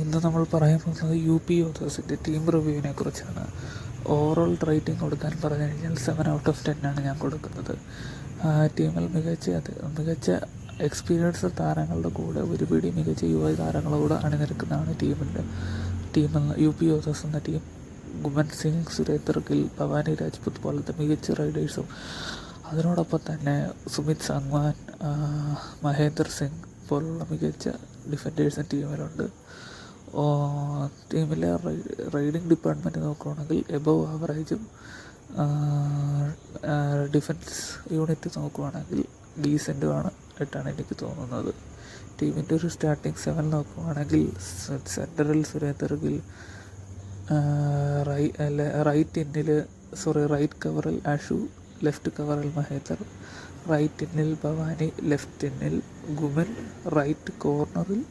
ഇന്ന് നമ്മൾ പറയാൻ പോകുന്നത് UP യോദ്ധേഴ്സിൻ്റെ ടീം റിവ്യൂവിനെ കുറിച്ചാണ്. ഓവറോൾ റേറ്റിംഗ് കൊടുക്കാൻ പറഞ്ഞു കഴിഞ്ഞാൽ 7/10 ആണ് ഞാൻ കൊടുക്കുന്നത്. ടീമിൽ മികച്ച എക്സ്പീരിയൻസ് താരങ്ങളുടെ കൂടെ ഒരുപിടി മികച്ച യുവ താരങ്ങളോട് അണിനിരക്കുന്നതാണ് UP യോദ്ധേഴ്സ് എന്ന ടീം. ഗുമൻ സിംഗ്, സുരേന്ദർ ഗിൽ, ഭവാനി രാജ്പുത് പോലത്തെ മികച്ച റൈഡേഴ്സും അതിനോടൊപ്പം തന്നെ സുമിത് സാങ്വാൻ, മഹേന്ദർ സിംഗ് പോലുള്ള മികച്ച ഡിഫൻഡേഴ്സും ടീമിലുണ്ട്. ടീമിലെ റൈഡിങ് ഡിപ്പാർട്ട്മെൻറ്റ് നോക്കുകയാണെങ്കിൽ എബവ് ആവറേജും, ഡിഫൻസ് യൂണിറ്റ് നോക്കുകയാണെങ്കിൽ ഡീസൻറ്റുമാണ് ആയിട്ടാണ് എനിക്ക് തോന്നുന്നത്. ടീമിൻ്റെ ഒരു സ്റ്റാർട്ടിംഗ് 7 നോക്കുകയാണെങ്കിൽ സെൻറ്ററിൽ സുരേന്ദർ ഗിൽ, റൈറ്റ് കവറിൽ ആഷു, ലെഫ്റ്റ് കവറിൽ മഹേന്ദർ, റൈറ്റ് ഇന്നിൽ ഭവാനി, ലെഫ്റ്റ് ഇന്നിൽ ഗുമൻ, റൈറ്റ് കോർണറിൽ